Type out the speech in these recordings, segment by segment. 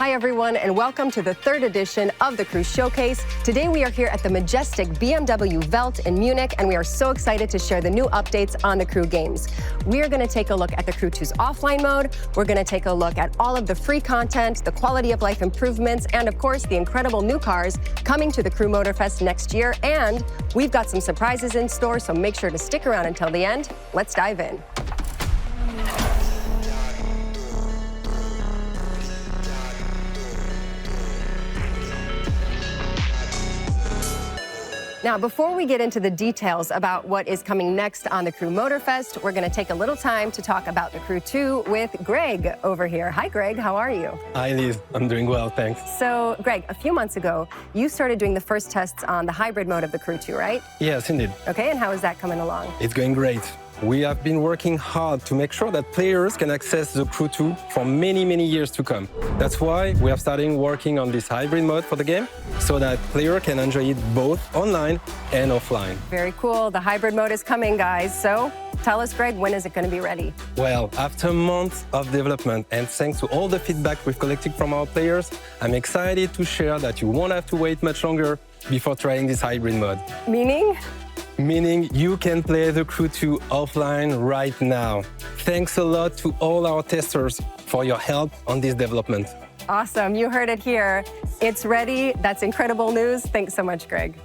Hi, everyone, and welcome to the third edition of the Crew Showcase. Today, we are here at the majestic BMW Welt in Munich, and we are so excited to share the new updates on the Crew games. We are going to take a look at the Crew 2's offline mode. We're going to take a look at all of the free content, the quality of life improvements, and of course, the incredible new cars coming to the Crew Motorfest next year. And we've got some surprises in store, so make sure to stick around until the end. Let's dive in. Now, before we get into the details about what is coming next on the Crew Motorfest, we're going to take a little time to talk about the Crew 2 with Greg over here. Hi, Greg. How are you? Hi, Liz. I'm doing well, thanks. So, Greg, a few months ago, you started doing the first tests on the hybrid mode of the Crew 2, right? Yes, indeed. Okay, and how is that coming along? It's going great. We have been working hard to make sure that players can access the Crew 2 for many, many years to come. That's why we have started working on this hybrid mode for the game, so that players can enjoy it both online and offline. Very cool. The hybrid mode is coming, guys. So tell us, Greg, when is it going to be ready? Well, after months of development and thanks to all the feedback we've collected from our players, I'm excited to share that you won't have to wait much longer before trying this hybrid mode. Meaning? Meaning you can play the Crew 2 offline right now. Thanks a lot to all our testers for your help on this development. Awesome. You heard it here. It's ready. That's incredible news. Thanks so much, Greg.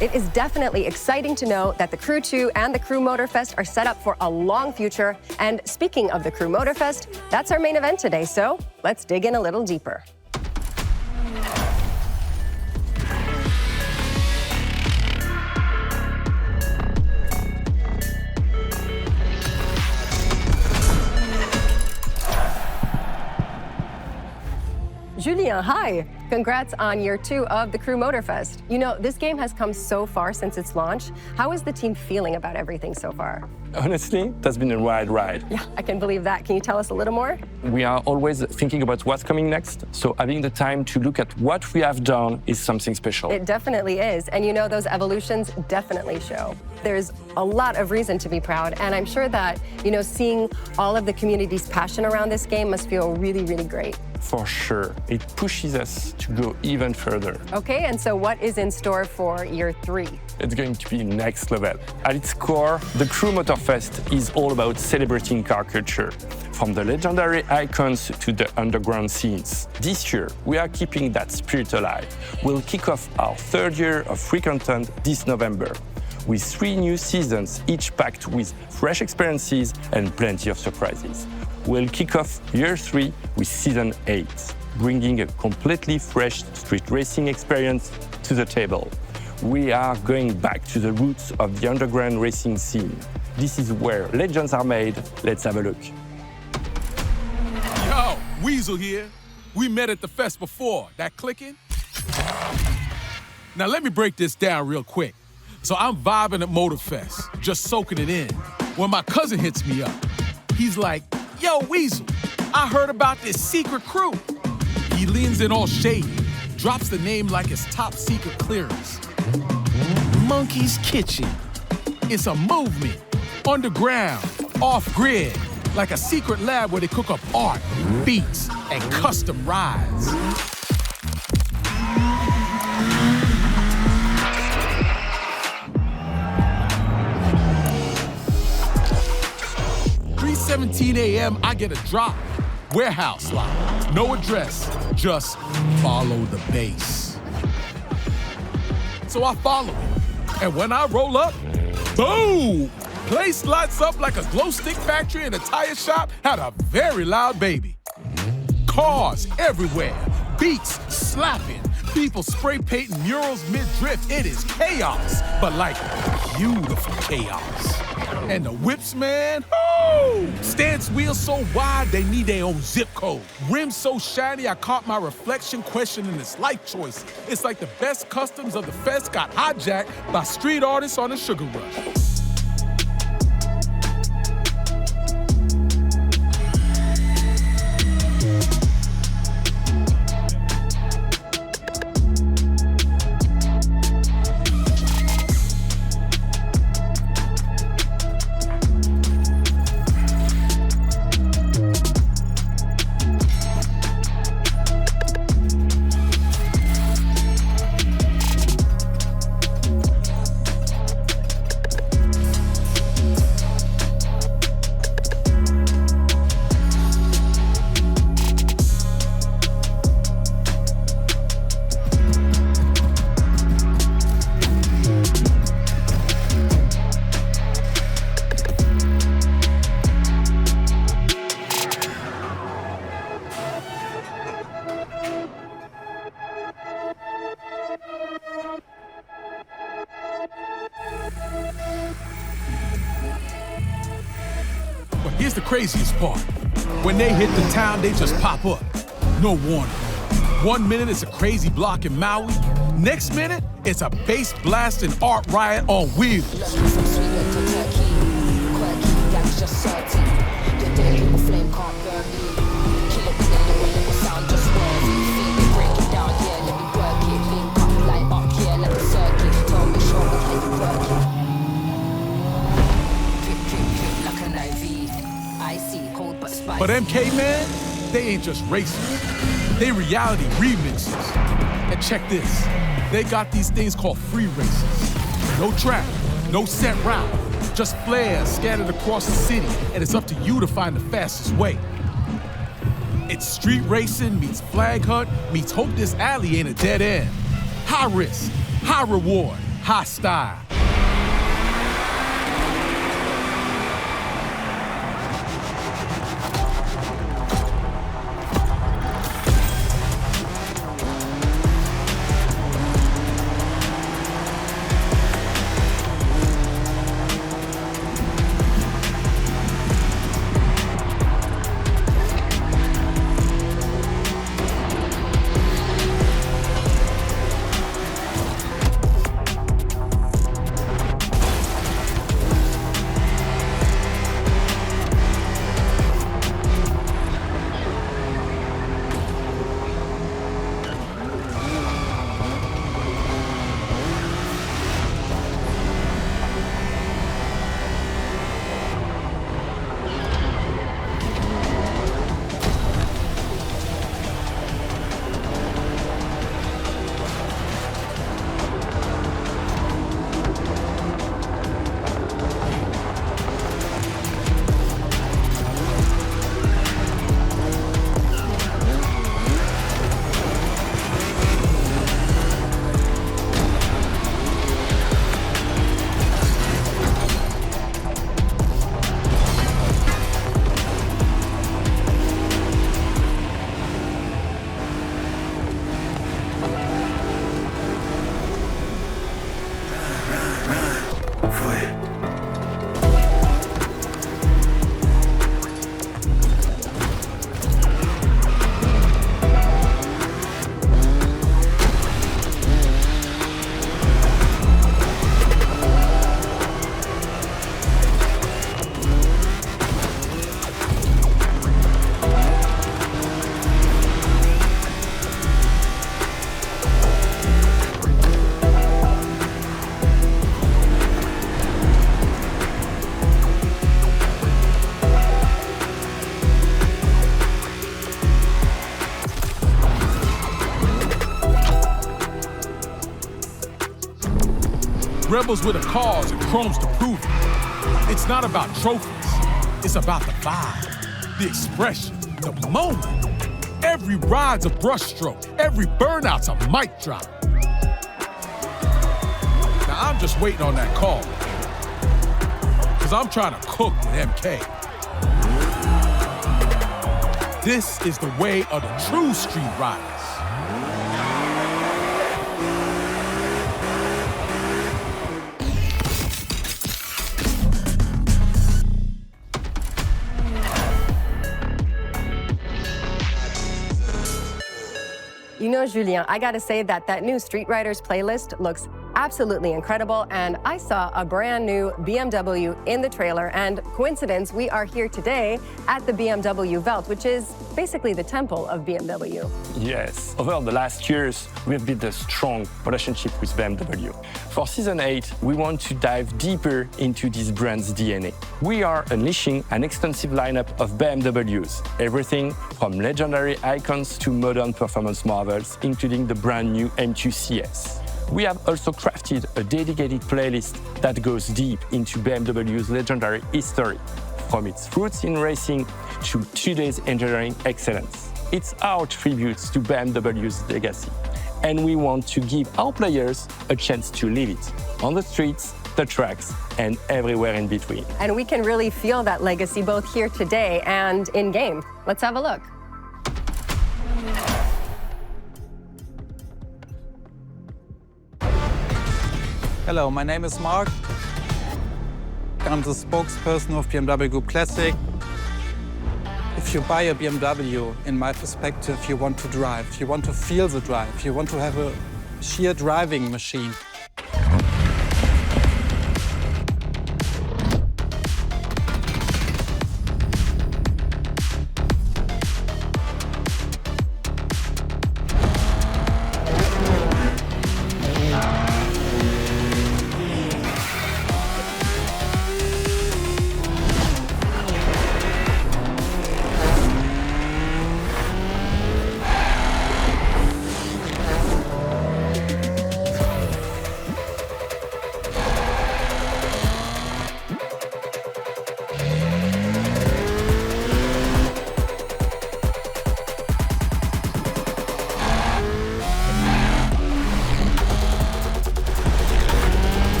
It is definitely exciting to know that the Crew 2 and the Crew Motorfest are set up for a long future. And speaking of the Crew Motorfest, that's our main event today. So let's dig in a little deeper. Julien, hi. Congrats on year 2 of the Crew Motorfest. You know, this game has come so far since its launch. How is the team feeling about everything so far? Honestly, that's been a wild ride. Yeah, I can believe that. Can you tell us a little more? We are always thinking about what's coming next, so having the time to look at what we have done is something special. It definitely is, and you know, those evolutions definitely show. There's a lot of reason to be proud, and I'm sure that, you know, seeing all of the community's passion around this game must feel really, really great. For sure. It pushes us to go even further. Okay, and so what is in store for year 3? It's going to be next level. At its core, the Crew Motorfest is all about celebrating car culture, from the legendary icons to the underground scenes. This year, we are keeping that spirit alive. We'll kick off our 3rd year of free content this November, with 3 new seasons, each packed with fresh experiences and plenty of surprises. We'll kick off year 3 with season 8, bringing a completely fresh street racing experience to the table. We are going back to the roots of the underground racing scene. This is where legends are made. Let's have a look. Yo, Weasel here. We met at the fest before. That clicking? Now let me break this down real quick. So I'm vibing at Motorfest, just soaking it in, when my cousin hits me up. He's like, yo, Weasel, I heard about this secret crew. He leans in all shady, drops the name like it's top secret clearance. Monkey's Kitchen. It's a movement, underground, off-grid, like a secret lab where they cook up art, beats, and custom rides. $3:17 a.m., I get a drop. Warehouse lock. No address, just follow the base. So I follow it. And when I roll up, boom! Place lights up like a glow stick factory and a tire shop had a very loud baby. Cars everywhere, beats slapping, people spray painting murals mid-drift. It is chaos, but like beautiful chaos. And the whips, man, oh! Stance wheels so wide, they need their own zip code. Rims so shiny, I caught my reflection questioning its life choices. It's like the best customs of the fest got hijacked by street artists on a sugar rush. Here's the craziest part. When they hit the town, they just pop up. No warning. 1 minute it's a crazy block in Maui. Next minute, it's a bass blasting art riot on wheels. But MK, man, they ain't just racers. They reality remixes. And check this. They got these things called free races. No track, no set route, just flares scattered across the city, and it's up to you to find the fastest way. It's street racing meets flag hunt meets hope this alley ain't a dead end. High risk, high reward, high style. Rebels with a cause and chromes to prove it. It's not about trophies. It's about the vibe, the expression, the moment. Every ride's a brushstroke. Every burnout's a mic drop. Now I'm just waiting on that call, because I'm trying to cook with MK. This is the way of the true street riders. You know, Julien, I gotta say that new Street Riders playlist looks absolutely incredible, and I saw a brand new BMW in the trailer, and coincidence, we are here today at the BMW Welt, which is basically the temple of BMW. Yes, over the last years, we've built a strong relationship with BMW. For Season 8, we want to dive deeper into this brand's DNA. We are unleashing an extensive lineup of BMWs, everything from legendary icons to modern performance marvels, including the brand new M2 CS. We have also crafted a dedicated playlist that goes deep into BMW's legendary history, from its roots in racing to today's engineering excellence. It's our tribute to BMW's legacy, and we want to give our players a chance to live it on the streets, the tracks, and everywhere in between. And we can really feel that legacy both here today and in-game. Let's have a look. Hello, my name is Mark. I'm the spokesperson of BMW Group Classic. If you buy a BMW, in my perspective, you want to drive. You want to feel the drive. You want to have a sheer driving machine.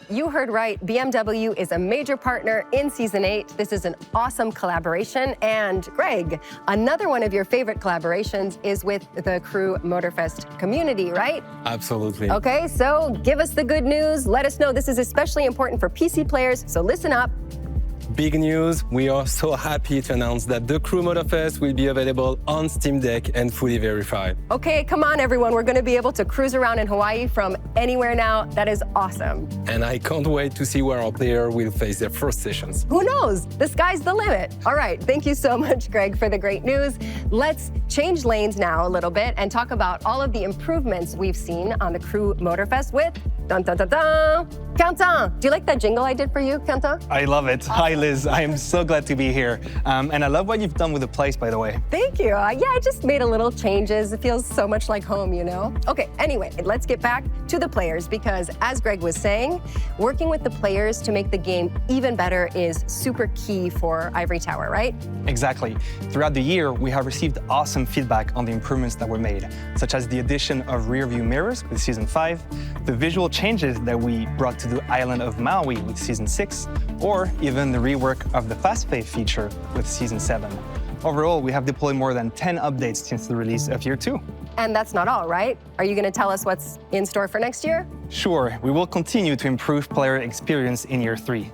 You heard right, BMW is a major partner in Season 8. This is an awesome collaboration. And Greg, another one of your favorite collaborations is with the Crew Motorfest community, right? Absolutely. Okay, so give us the good news. Let us know. This is especially important for PC players, so listen up. Big news, we are so happy to announce that the Crew Motorfest will be available on Steam Deck and fully verified. Okay, come on everyone. We're gonna be able to cruise around in Hawaii from anywhere now. That is awesome. And I can't wait to see where our player will face their first sessions. Who knows? The sky's the limit. All right, thank you so much, Greg, for the great news. Let's change lanes now a little bit and talk about all of the improvements we've seen on the Crew Motorfest with dun dun dun dun. Quentin, do you like that jingle I did for you, Quentin? I love it. Hi, Liz. I am so glad to be here. And I love what you've done with the place, by the way. Thank you. Yeah, I just made a little changes. It feels so much like home, you know? Okay, anyway, let's get back to the players because as Greg was saying, working with the players to make the game even better is super key for Ivory Tower, right? Exactly. Throughout the year, we have received awesome feedback on the improvements that were made, such as the addition of rear view mirrors with Season 5, the visual changes that we brought to the island of Maui with Season 6, or even the rework of the Fast Pay feature with Season 7. Overall, we have deployed more than 10 updates since the release of Year 2. And that's not all, right? Are you gonna tell us what's in store for next year? Sure, we will continue to improve player experience in Year 3.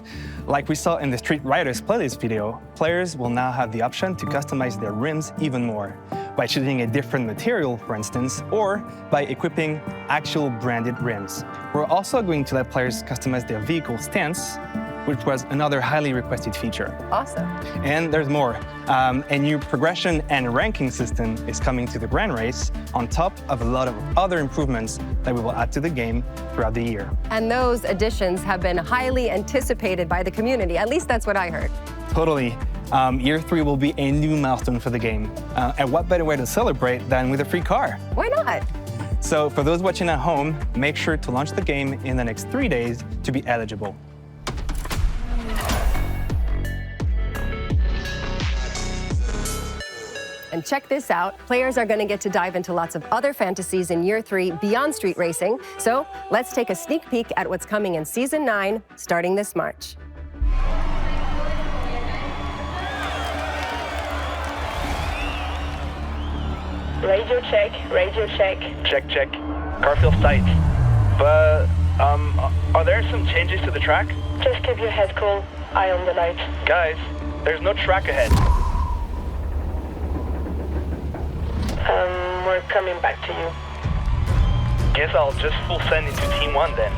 Like we saw in the Street Riders playlist video, players will now have the option to customize their rims even more, by choosing a different material, for instance, or by equipping actual branded rims. We're also going to let players customize their vehicle stance, which was another highly requested feature. Awesome. And there's more. A new progression and ranking system is coming to the Grand Race, on top of a lot of other improvements that we will add to the game throughout the year. And those additions have been highly anticipated by the community. At least that's what I heard. Totally. Year 3 will be a new milestone for the game. And what better way to celebrate than with a free car? Why not? So for those watching at home, make sure to launch the game in the next 3 days to be eligible. And check this out, players are gonna get to dive into lots of other fantasies in Year 3 beyond street racing. So let's take a sneak peek at what's coming in Season 9, starting this March. Radio check, radio check. Check, check. Car feels tight. But, are there some changes to the track? Just keep your head cool, eye on the light. Guys, there's no track ahead. We're coming back to you. Guess I'll just full send into Team 1 then.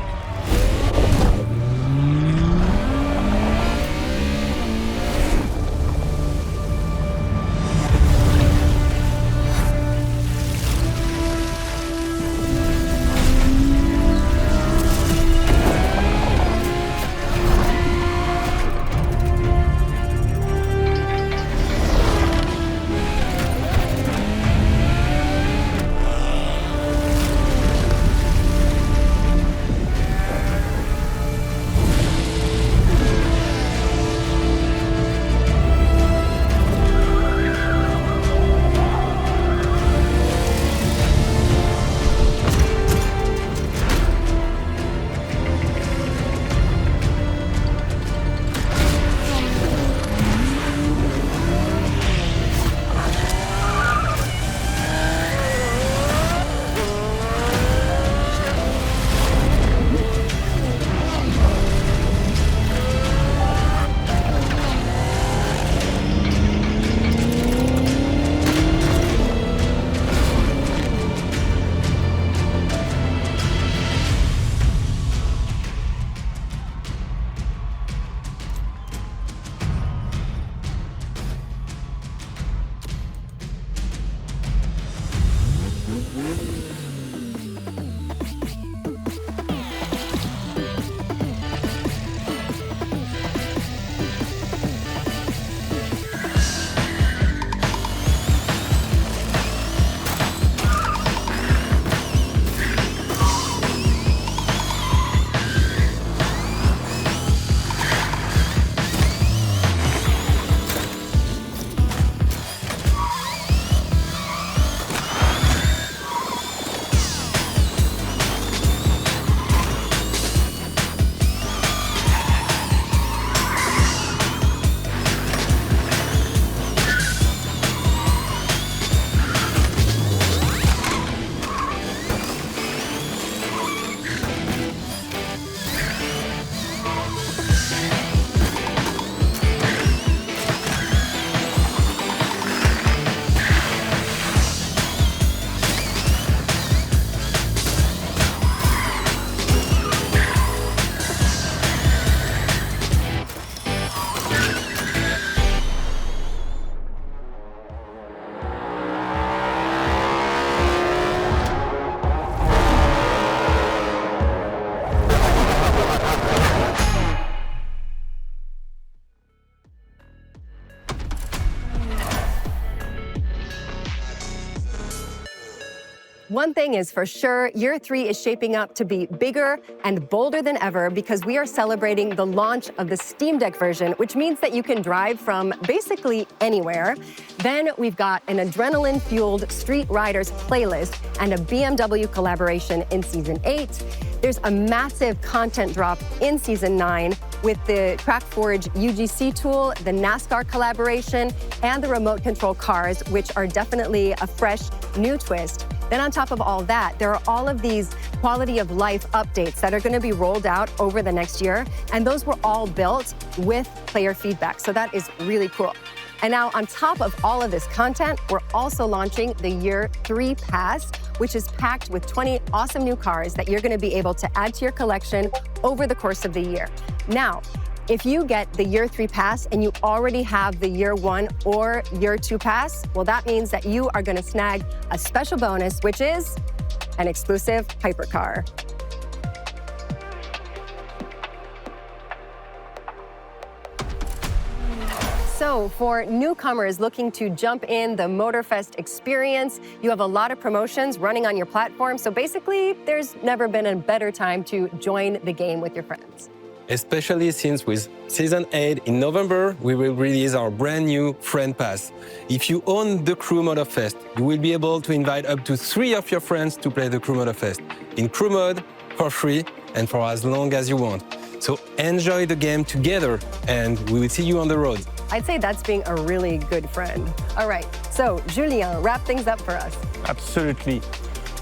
One thing is for sure, year 3 is shaping up to be bigger and bolder than ever because we are celebrating the launch of the Steam Deck version, which means that you can drive from basically anywhere. Then we've got an adrenaline-fueled Street Riders playlist and a BMW collaboration in Season 8. There's a massive content drop in Season 9 with the TrackForge UGC tool, the NASCAR collaboration, and the remote control cars, which are definitely a fresh new twist. Then on top of all that, there are all of these quality of life updates that are going to be rolled out over the next year, and those were all built with player feedback, so that is really cool. And now on top of all of this content, we're also launching the Year 3 Pass, which is packed with 20 awesome new cars that you're going to be able to add to your collection over the course of the year. Now, if you get the Year 3 Pass and you already have the Year 1 or Year 2 Pass, well, that means that you are going to snag a special bonus, which is an exclusive hypercar. So for newcomers looking to jump in the Motorfest experience, you have a lot of promotions running on your platform. So basically, there's never been a better time to join the game with your friends. Especially since with Season 8 in November, we will release our brand new Friend Pass. If you own the Crew Motorfest, you will be able to invite up to 3 of your friends to play the Crew Motorfest in Crew Mode, for free, and for as long as you want. So enjoy the game together, and we will see you on the road. I'd say that's being a really good friend. All right, so Julien, wrap things up for us. Absolutely.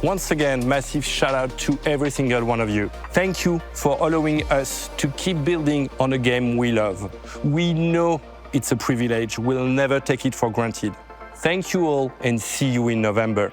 Once again, massive shout out to every single one of you. Thank you for allowing us to keep building on a game we love. We know it's a privilege. We'll never take it for granted. Thank you all and see you in November.